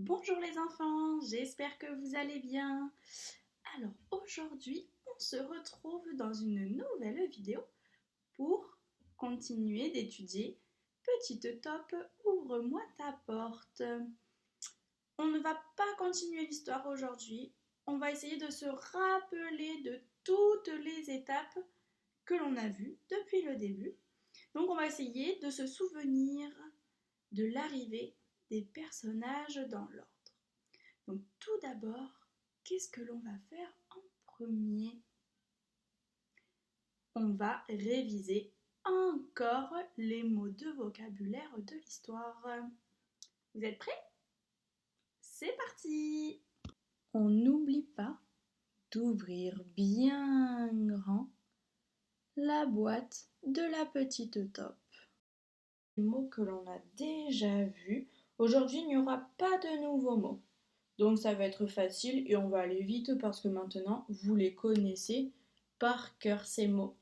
Bonjour les enfants, j'espère que vous allez bien. Alors aujourd'hui, on se retrouve dans une nouvelle vidéo pour continuer d'étudier Petite Top, ouvre-moi ta porte. On ne va pas continuer l'histoire aujourd'hui, on va essayer de se rappeler de toutes les étapes que l'on a vues depuis le début. Donc on va essayer de se souvenir de l'arrivée des personnages dans l'ordre. Donc tout d'abord, qu'est-ce que l'on va faire en premier? On va réviser encore les mots de vocabulaire de l'histoire. Vous êtes prêts? C'est parti! On n'oublie pas d'ouvrir bien grand la boîte de la petite top. Les mots que l'on a déjà vus, aujourd'hui il n'y aura pas de nouveaux mots. Donc ça va être facile et on va aller vite parce que maintenant vous les connaissez par cœur ces mots.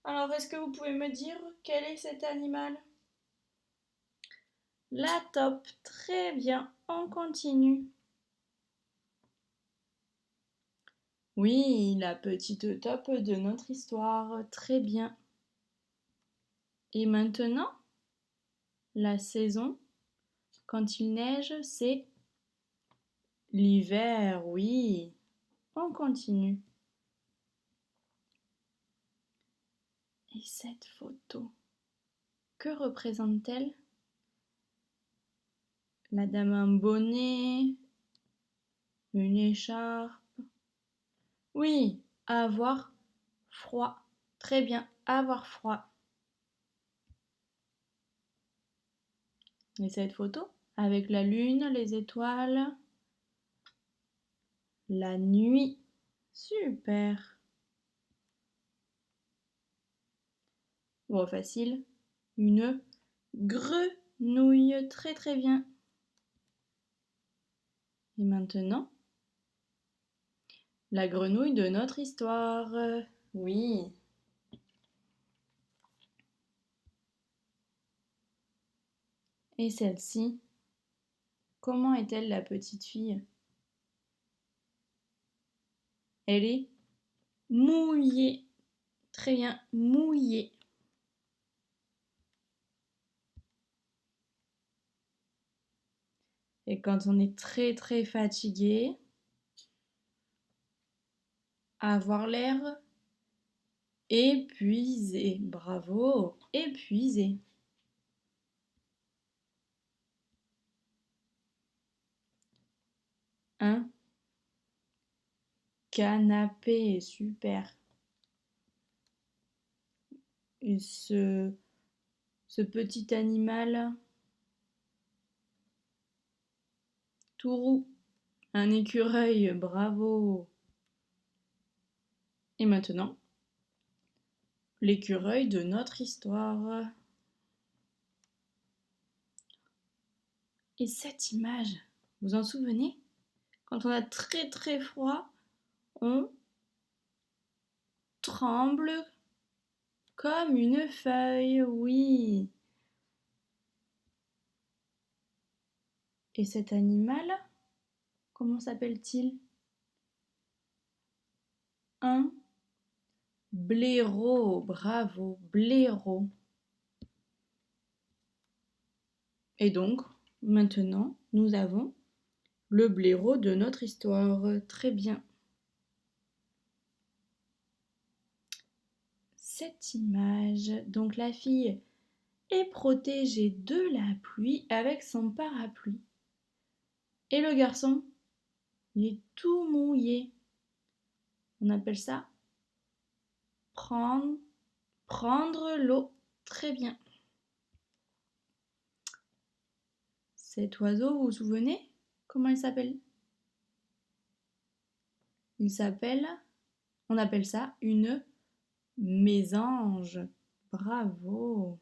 Alors est-ce que vous pouvez me dire quel est cet animal? La taupe, très bien, on continue. Oui, la petite taupe de notre histoire, très bien. Et maintenant, la saison, quand il neige, c'est l'hiver, oui. On continue. Et cette photo, que représente-t-elle? La dame en bonnet, une écharpe. Oui, avoir froid. Très bien, avoir froid. Et cette photo, avec la lune, les étoiles, la nuit. Super. Bon, facile. Une grenouille. Très très bien. Et maintenant, la grenouille de notre histoire. Oui. Et celle-ci, comment est-elle la petite fille? Elle est mouillée. Très bien, mouillée. Et quand on est très très fatigué, avoir l'air épuisé. Bravo, épuisé. Un canapé, super. Et ce petit animal tout roux, un écureuil, bravo. Et maintenant, l'écureuil de notre histoire. Et cette image, vous en souvenez? Quand on a très très froid, on tremble comme une feuille, oui. Et cet animal, comment s'appelle-t-il? Un blaireau, bravo, blaireau. Et donc, maintenant, nous avons le blaireau de notre histoire. Très bien. Cette image, donc la fille est protégée de la pluie avec son parapluie. Et le garçon, il est tout mouillé. On appelle ça prendre l'eau. Très bien. Cet oiseau, vous vous souvenez? Comment il s'appelle? On appelle ça une mésange. Bravo.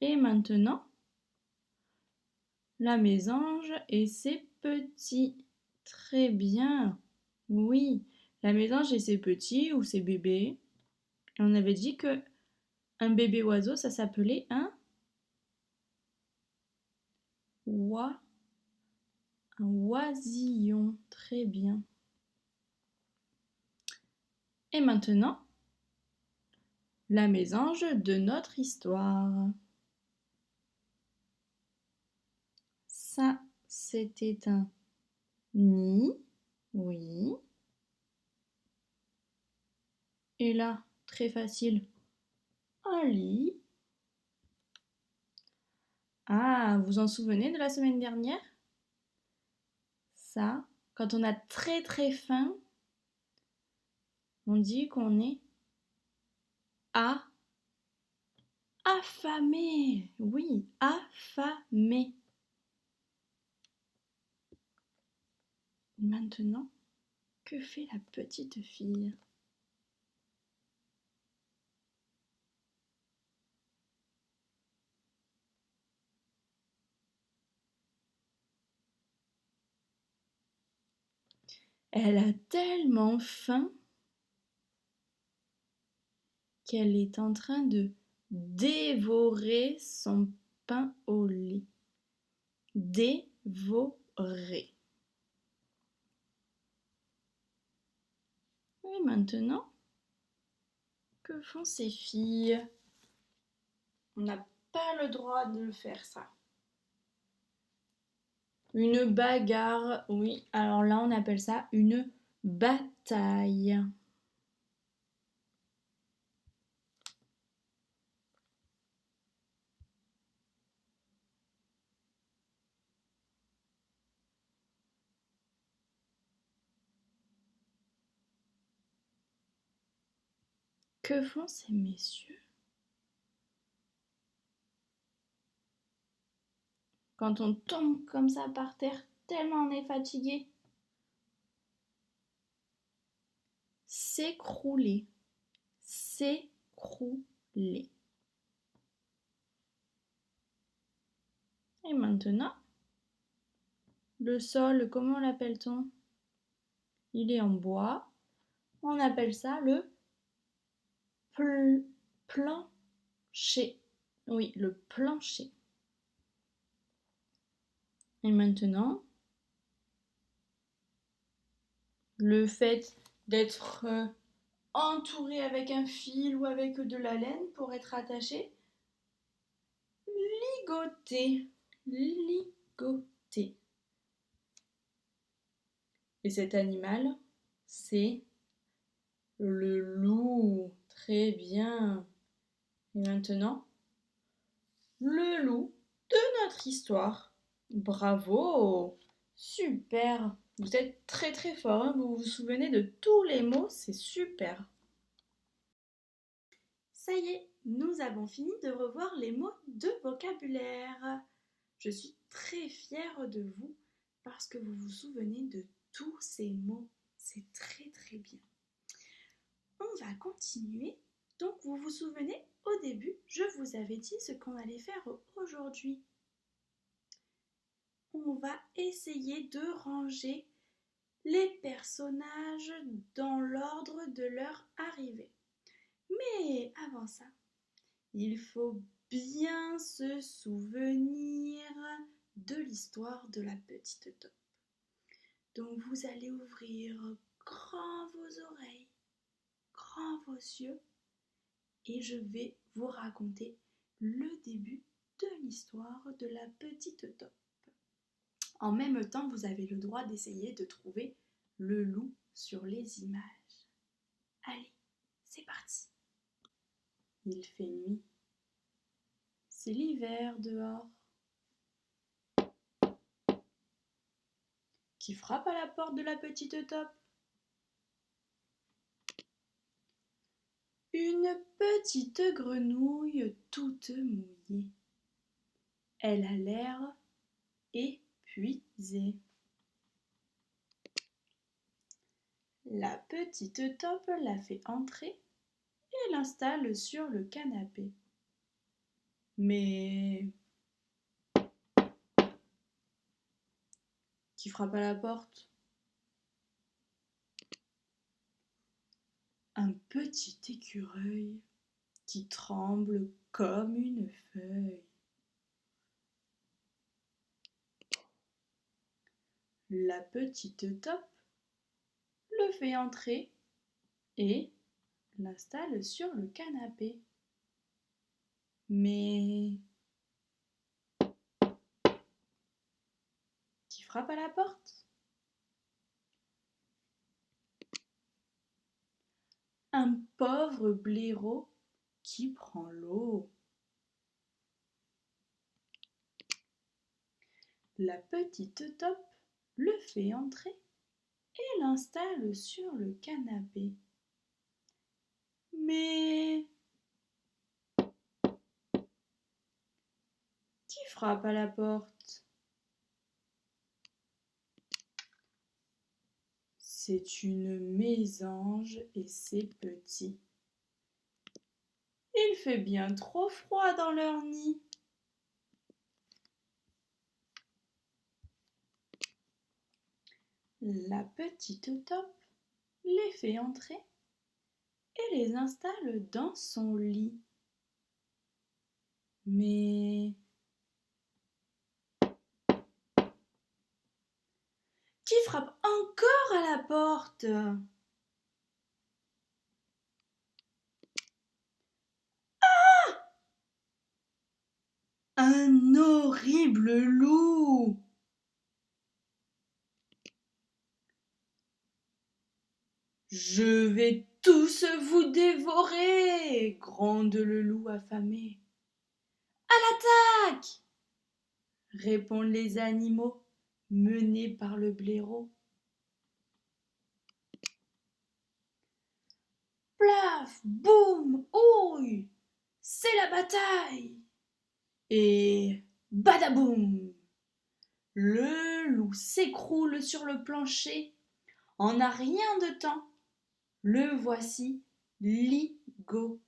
Et maintenant, la mésange et ses petits. Très bien. Oui, la mésange et ses petits ou ses bébés. On avait dit que un bébé oiseau, ça s'appelait un Un oisillon. Très bien. Et maintenant, la mésange de notre histoire. Ça, c'était un nid. Oui. Et là, très facile, un lit. Ah, vous en souvenez de la semaine dernière? Ça, quand on a très très faim, on dit qu'on est affamé. Oui, affamé. Maintenant, que fait la petite fille? Elle a tellement faim qu'elle est en train de dévorer son pain au lait. Dévorer. Et maintenant, que font ces filles? On n'a pas le droit de faire ça. Une bagarre, oui. Alors là, on appelle ça une bataille. Que font ces messieurs? Quand on tombe comme ça par terre, tellement on est fatigué. S'écrouler. S'écrouler. Et maintenant, le sol, comment l'appelle-t-on? Il est en bois. On appelle ça le plancher. Oui, le plancher. Et maintenant, le fait d'être entouré avec un fil ou avec de la laine pour être attaché, ligoté, ligoté. Et cet animal, c'est le loup. Très bien. Et maintenant, le loup de notre histoire. Bravo! Super! Vous êtes très très fort, hein, vous vous souvenez de tous les mots, c'est super! Ça y est, nous avons fini de revoir les mots de vocabulaire. Je suis très fière de vous parce que vous vous souvenez de tous ces mots. C'est très très bien. On va continuer. Donc vous vous souvenez, au début, je vous avais dit ce qu'on allait faire aujourd'hui. On va essayer de ranger les personnages dans l'ordre de leur arrivée. Mais avant ça, il faut bien se souvenir de l'histoire de la petite taupe. Donc vous allez ouvrir grand vos oreilles, grand vos yeux, et je vais vous raconter le début de l'histoire de la petite taupe. En même temps, vous avez le droit d'essayer de trouver le loup sur les images. Allez, c'est parti. Il fait nuit. C'est l'hiver dehors. Qui frappe à la porte de la petite taupe? Une petite grenouille toute mouillée. Elle a l'air épuisée. La petite taupe la fait entrer et l'installe sur le canapé. Mais qui frappe à la porte? Un petit écureuil qui tremble comme une feuille. La petite Top le fait entrer et l'installe sur le canapé. Mais qui frappe à la porte? Un pauvre blaireau qui prend l'eau. La petite Top le fait entrer et l'installe sur le canapé. Mais qui frappe à la porte? C'est une mésange et ses petits. Il fait bien trop froid dans leur nid. La petite Top les fait entrer et les installe dans son lit. Mais qui frappe encore à la porte? Un horrible loup! Je vais tous vous dévorer, gronde le loup affamé. À l'attaque! Répondent les animaux menés par le blaireau. Plaf, boum, ouille, c'est la bataille! Et badaboum! Le loup s'écroule sur le plancher. En un rien de temps, le voici ligoté.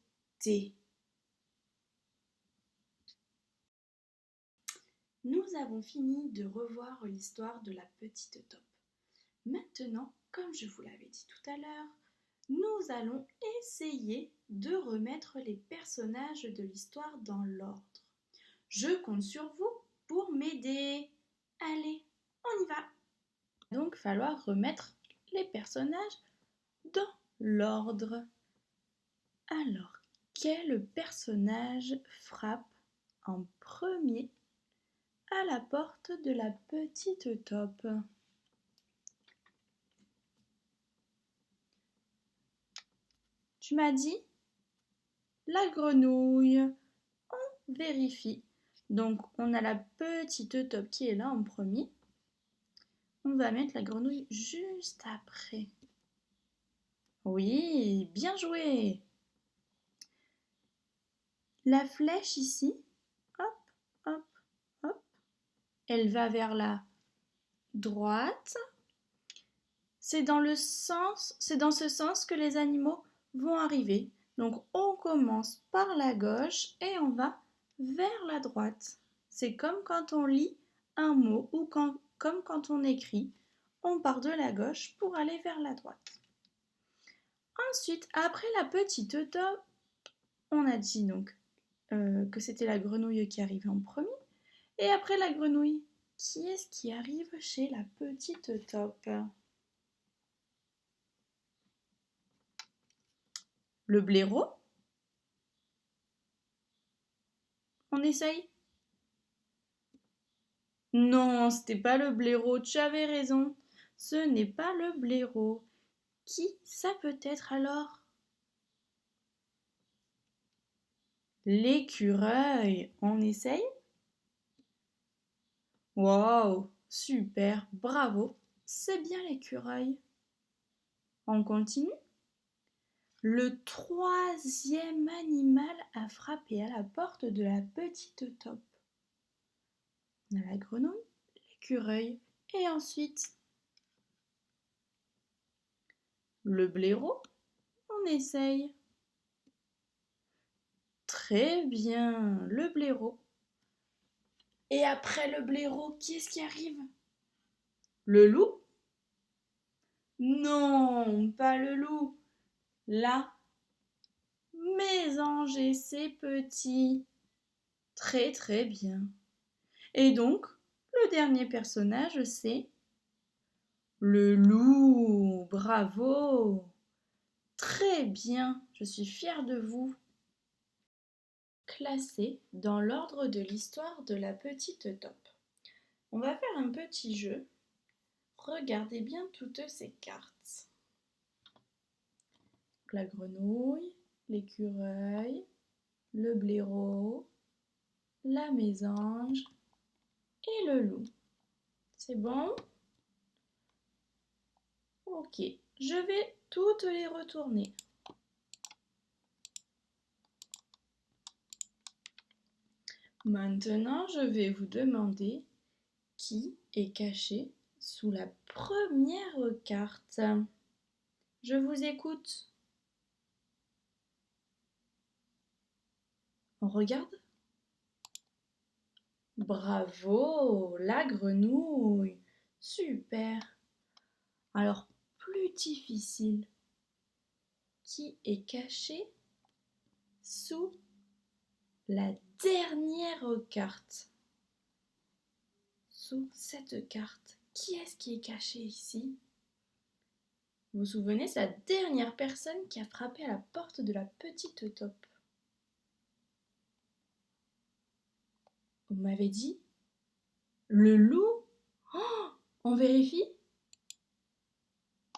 Nous avons fini de revoir l'histoire de la petite Top. Maintenant, comme je vous l'avais dit tout à l'heure, nous allons essayer de remettre les personnages de l'histoire dans l'ordre. Je compte sur vous pour m'aider. Allez, on y va. Il va donc falloir remettre les personnages dans l'ordre. Alors, quel personnage frappe en premier à la porte de la petite Top? Tu m'as dit la grenouille. On vérifie. Donc, on a la petite Top qui est là en premier. On va mettre la grenouille juste après. Oui, bien joué. La flèche ici, hop, hop, hop, elle va vers la droite. C'est dans ce sens que les animaux vont arriver. Donc on commence par la gauche et on va vers la droite. C'est comme quand on lit un mot ou comme quand on écrit. On part de la gauche pour aller vers la droite. Ensuite, après la petite Top, on a dit donc que c'était la grenouille qui arrivait en premier. Et après la grenouille, qui est-ce qui arrive chez la petite Top? Le blaireau? On essaye? Non, c'était pas le blaireau, tu avais raison. Ce n'est pas le blaireau. Qui ça peut être alors? L'écureuil. On essaye? Wow, super, bravo. C'est bien l'écureuil. On continue? Le troisième animal à frapper à la porte de la petite Top. On a la grenouille, l'écureuil et ensuite le blaireau. On essaye. Très bien, le blaireau. Et après le blaireau, qui est-ce qui arrive? Le loup? Non, pas le loup. La mésange et ses petits. Très très bien. Et donc, le dernier personnage, c'est Le loup, bravo! Très bien, je suis fière de vous. Classé dans l'ordre de l'histoire de la petite Top. On va faire un petit jeu. Regardez bien toutes ces cartes. La grenouille, l'écureuil, le blaireau, la mésange et le loup. C'est bon? Ok, je vais toutes les retourner. Maintenant, je vais vous demander qui est caché sous la première carte. Je vous écoute. On regarde? Bravo, la grenouille. Super. Alors, plus difficile. Qui est caché sous la dernière carte? Sous cette carte, qui est-ce qui est caché ici? Vous vous souvenez, c'est la dernière personne qui a frappé à la porte de la petite Top. Vous m'avez dit le loup? Oh, on vérifie?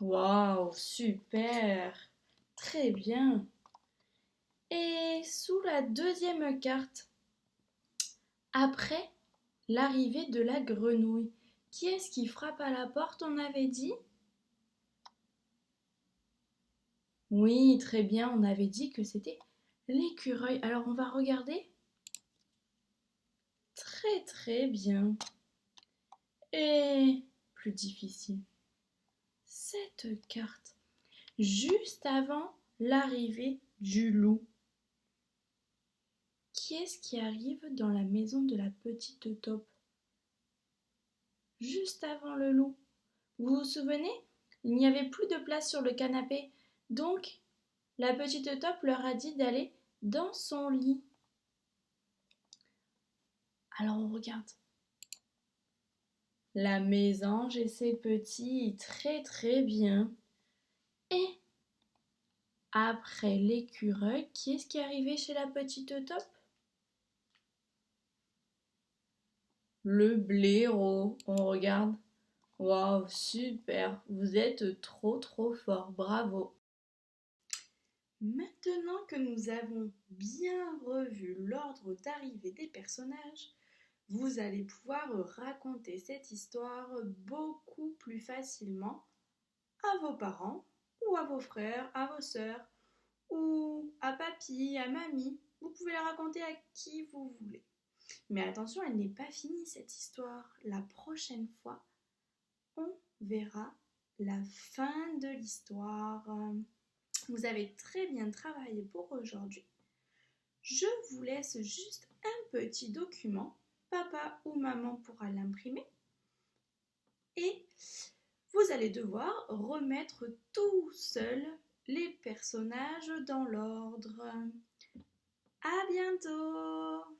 Waouh, super! Très bien. Et sous la deuxième carte, après l'arrivée de la grenouille, qui est-ce qui frappe à la porte, on avait dit? Oui, très bien, on avait dit que c'était l'écureuil. Alors on va regarder. Très très bien. Et plus difficile, cette carte, juste avant l'arrivée du loup. Qui est-ce qui arrive dans la maison de la petite Top? Juste avant le loup. Vous vous souvenez? Il n'y avait plus de place sur le canapé. Donc, la petite Top leur a dit d'aller dans son lit. Alors on regarde. La mésange et ses petits, très très bien. Et après l'écureuil, qui est-ce qui est arrivé chez la petite Top? Le blaireau. On regarde. Waouh, super. Vous êtes trop trop fort. Bravo. Maintenant que nous avons bien revu l'ordre d'arrivée des personnages, vous allez pouvoir raconter cette histoire beaucoup plus facilement à vos parents ou à vos frères, à vos sœurs ou à papy, à mamie. Vous pouvez la raconter à qui vous voulez. Mais attention, elle n'est pas finie cette histoire. La prochaine fois, on verra la fin de l'histoire. Vous avez très bien travaillé pour aujourd'hui. Je vous laisse juste un petit document. Papa ou maman pourra l'imprimer. Et vous allez devoir remettre tout seul les personnages dans l'ordre. À bientôt!